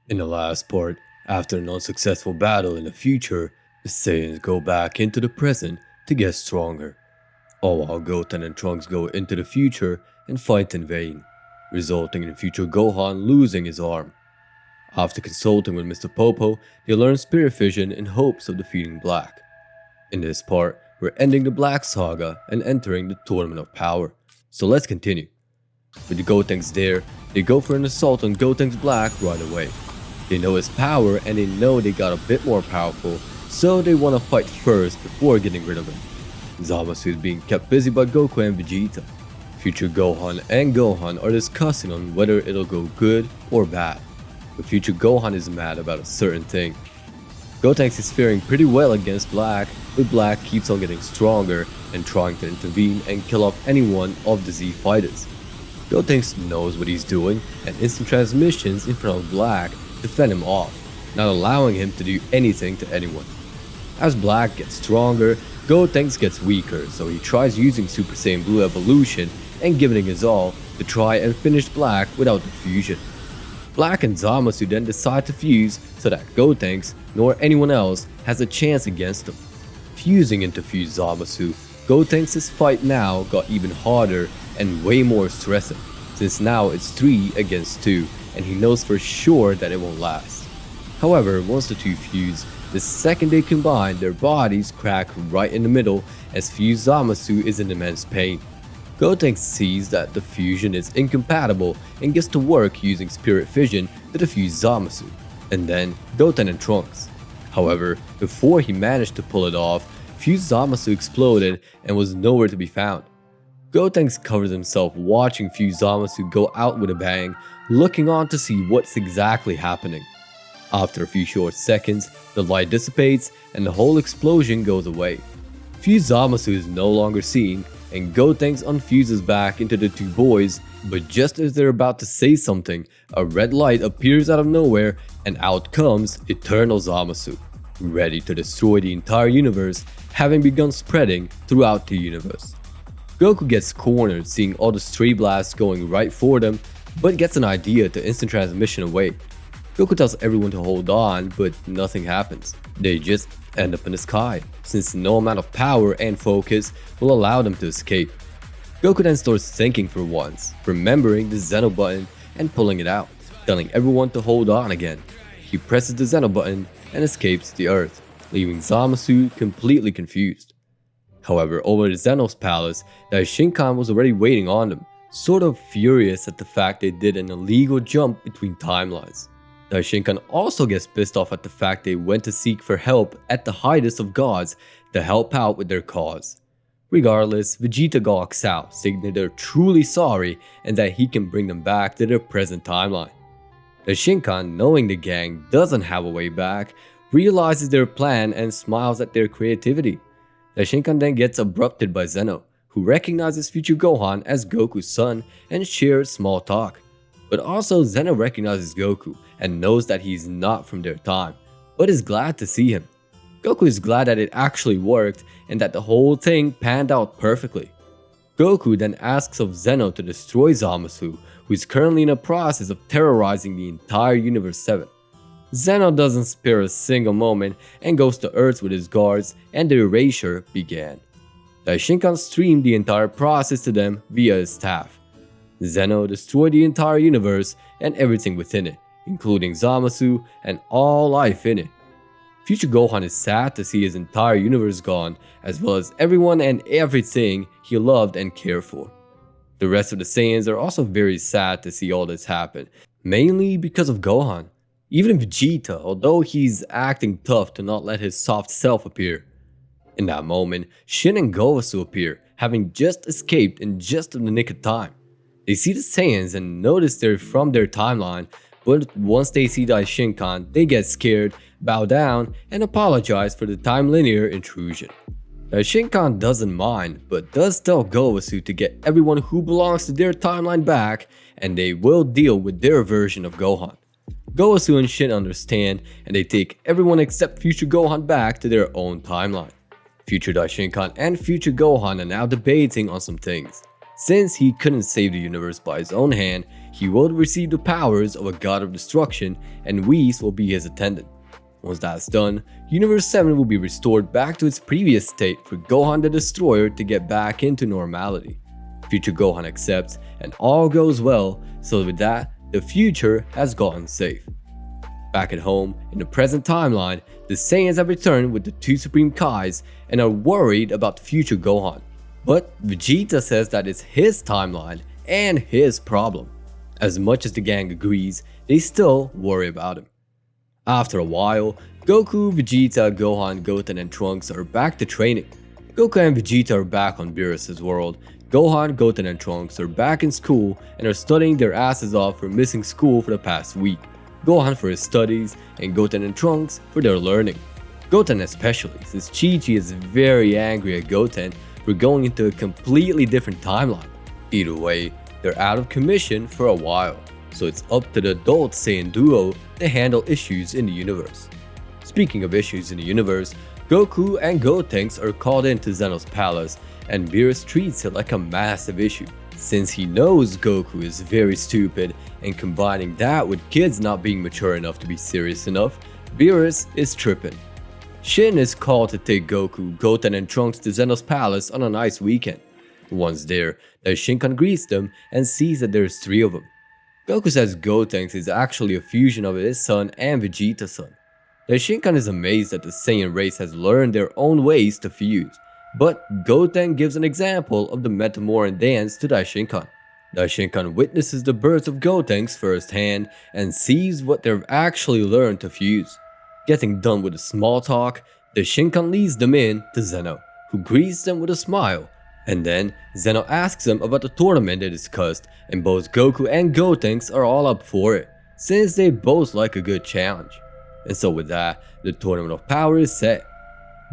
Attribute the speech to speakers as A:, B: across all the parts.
A: In the last part, after an unsuccessful battle in the future, the Saiyans go back into the present to get stronger, all while Goten and Trunks go into the future and fight in vain, resulting in Future Gohan losing his arm. After consulting with Mr. Popo, they learn Spirit Vision in hopes of defeating Black. In this part, we're ending the Black Saga and entering the Tournament of Power, so let's continue. With the Gotenks there, they go for an assault on Gotenks Black right away. They know his power and they know they got a bit more powerful, so they want to fight first before getting rid of him. Zamasu is being kept busy by Goku and Vegeta. Future Gohan and Gohan are discussing on whether it'll go good or bad, but Future Gohan is mad about a certain thing. Gotenks is faring pretty well against Black, but Black keeps on getting stronger and trying to intervene and kill off anyone of the Z fighters. Gotenks knows what he's doing and instant transmissions in front of Black to fend him off, not allowing him to do anything to anyone. As Black gets stronger, Gotenks gets weaker, so he tries using Super Saiyan Blue Evolution and giving it his all to try and finish Black without the fusion. Black and Zamasu then decide to fuse so that Gotenks nor anyone else has a chance against them. Fusing into Fused Zamasu, Gotenks' fight now got even harder and way more stressing, since now it's 3 against 2 and he knows for sure that it won't last. However, once the two fuse, the second they combine, their bodies crack right in the middle as Fused Zamasu is in immense pain. Gotenks sees that the fusion is incompatible and gets to work using Spirit Vision to defuse Zamasu, and then Goten and Trunks. However, before he managed to pull it off, Fused Zamasu exploded and was nowhere to be found. Gotenks covers himself watching Fused Zamasu go out with a bang, looking on to see what's exactly happening. After a few short seconds, the light dissipates and the whole explosion goes away. Fused Zamasu is no longer seen, and Gotenks unfuses back into the two boys, but just as they're about to say something, a red light appears out of nowhere and out comes Eternal Zamasu, ready to destroy the entire universe, having begun spreading throughout the universe. Goku gets cornered seeing all the stray blasts going right for them, but gets an idea to instant transmission away. Goku tells everyone to hold on, but nothing happens. They just end up in the sky, since no amount of power and focus will allow them to escape. Goku then starts thinking for once, remembering the Zeno button and pulling it out, telling everyone to hold on again. He presses the Zeno button and escapes the Earth, leaving Zamasu completely confused. However, over at Zeno's palace, Daishinkan was already waiting on them, sort of furious at the fact they did an illegal jump between timelines. Daishinkan also gets pissed off at the fact they went to seek for help at the highest of gods to help out with their cause. Regardless, Vegeta gawks out, saying that they're truly sorry and that he can bring them back to their present timeline. Daishinkan, knowing the gang doesn't have a way back, realizes their plan and smiles at their creativity. Daishinkan then gets abrupted by Zeno, who recognizes Future Gohan as Goku's son and shares small talk. But also Zeno recognizes Goku and knows that he's not from their time, but is glad to see him. Goku is glad that it actually worked and that the whole thing panned out perfectly. Goku then asks of Zeno to destroy Zamasu, who is currently in the process of terrorizing the entire Universe 7. Zeno doesn't spare a single moment and goes to Earth with his guards, and the erasure began. Daishinkan streamed the entire process to them via his staff. Zeno destroyed the entire universe and everything within it, including Zamasu and all life in it. Future Gohan is sad to see his entire universe gone, as well as everyone and everything he loved and cared for. The rest of the Saiyans are also very sad to see all this happen, mainly because of Gohan. Even Vegeta, although he's acting tough to not let his soft self appear. In that moment, Shin and Gowasu appear, having just escaped in just the nick of time. They see the Saiyans and notice they're from their timeline, but once they see Daishinkan, they get scared, bow down, and apologize for the time linear intrusion. Daishinkan doesn't mind, but does tell Gowasu to get everyone who belongs to their timeline back, and they will deal with their version of Gohan. Gowasu and Shin understand, and they take everyone except Future Gohan back to their own timeline. Future Daishinkan and Future Gohan are now debating on some things. Since he couldn't save the universe by his own hand, he will receive the powers of a god of destruction, and Whis will be his attendant. Once that's done, Universe 7 will be restored back to its previous state for Gohan the Destroyer to get back into normality. Future Gohan accepts, and all goes well, so with that, the future has gotten safe. Back at home, in the present timeline, the Saiyans have returned with the two Supreme Kais and are worried about the future Gohan. But Vegeta says that it's his timeline and his problem. As much as the gang agrees, they still worry about him. After a while, Goku, Vegeta, Gohan, Goten and Trunks are back to training. Goku and Vegeta are back on Beerus' world. Gohan, Goten and Trunks are back in school and are studying their asses off for missing school for the past week. Gohan for his studies and Goten and Trunks for their learning. Goten especially, since Chi-Chi is very angry at Goten for going into a completely different timeline. Either way, they're out of commission for a while, so it's up to the adult Saiyan duo to handle issues in the universe. Speaking of issues in the universe, Goku and Gotenks are called into Zeno's palace, and Beerus treats it like a massive issue. Since he knows Goku is very stupid, and combining that with kids not being mature enough to be serious enough, Beerus is tripping. Shin is called to take Goku, Goten and Trunks to Zeno's palace on a nice weekend. Once there, the Shinkan greets them and sees that there's 3 of them. Goku says Gotenks is actually a fusion of his son and Vegeta's son. The Shinkan is amazed that the Saiyan race has learned their own ways to fuse, but Goten gives an example of the Metamoran dance to the Shinkan. The Shinkan witnesses the birth of Gotenks firsthand and sees what they've actually learned to fuse. Getting done with the small talk, the Shinkan leads them in to Zeno, who greets them with a smile. And then Zeno asks them about the tournament they discussed, and both Goku and Gotenks are all up for it, since they both like a good challenge. And so with that, the Tournament of Power is set.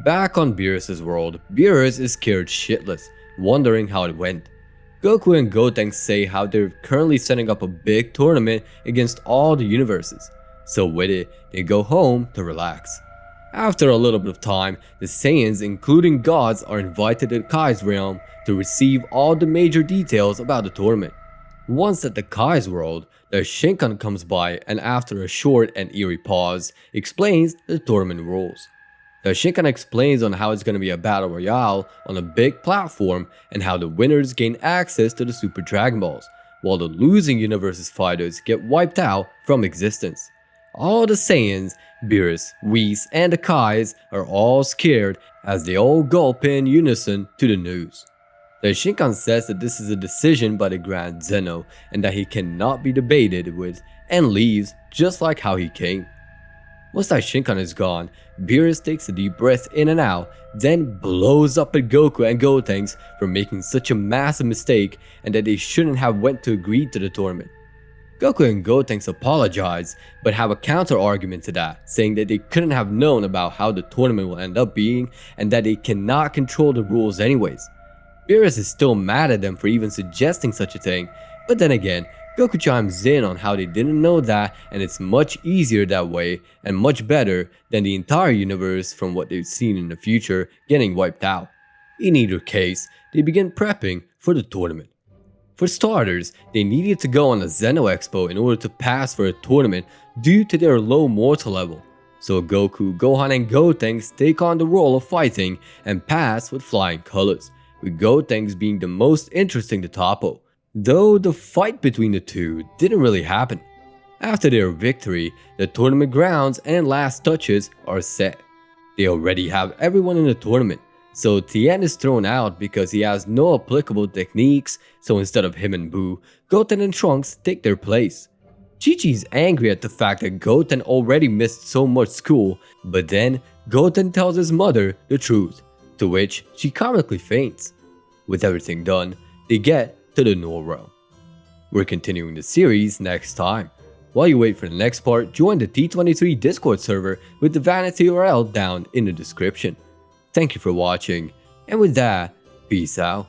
A: Back on Beerus' world, Beerus is scared shitless, wondering how it went. Goku and Gotenks say how they're currently setting up a big tournament against all the universes. So with it, they go home to relax. After a little bit of time, the Saiyans, including gods, are invited to Kai's realm to receive all the major details about the tournament. Once at the Kai's world, the Shinkan comes by and after a short and eerie pause, explains the tournament rules. The Shinkan explains on how it's going to be a battle royale on a big platform and how the winners gain access to the Super Dragon Balls, while the losing universe's fighters get wiped out from existence. All the Saiyans, Beerus, Whis, and the Kais are all scared as they all gulp in unison to the news. The Shinkan says that this is a decision by the Grand Zeno and that he cannot be debated with, and leaves just like how he came. Once that Shinkan is gone, Beerus takes a deep breath in and out, then blows up at Goku and Gotenks for making such a massive mistake and that they shouldn't have went to agree to the tournament. Goku and Gotenks apologize, but have a counter argument to that, saying that they couldn't have known about how the tournament will end up being and that they cannot control the rules anyways. Beerus is still mad at them for even suggesting such a thing, but then again, Goku chimes in on how they didn't know that and it's much easier that way and much better than the entire universe from what they've seen in the future getting wiped out. In either case, they begin prepping for the tournament. For starters, they needed to go on a Zeno Expo in order to pass for a tournament due to their low mortal level. So Goku, Gohan and Gotenks take on the role of fighting and pass with flying colors, with Gotenks being the most interesting to topple, though the fight between the two didn't really happen. After their victory, the tournament grounds and last touches are set. They already have everyone in the tournament, so Tien is thrown out because he has no applicable techniques, so instead of him and Boo, Goten and Trunks take their place. Chi-Chi's angry at the fact that Goten already missed so much school, but then Goten tells his mother the truth, to which she comically faints. With everything done, they get to the Null Realm. We're continuing the series next time. While you wait for the next part, join the T23 Discord server with the vanity URL down in the description. Thank you for watching, and with that, peace out.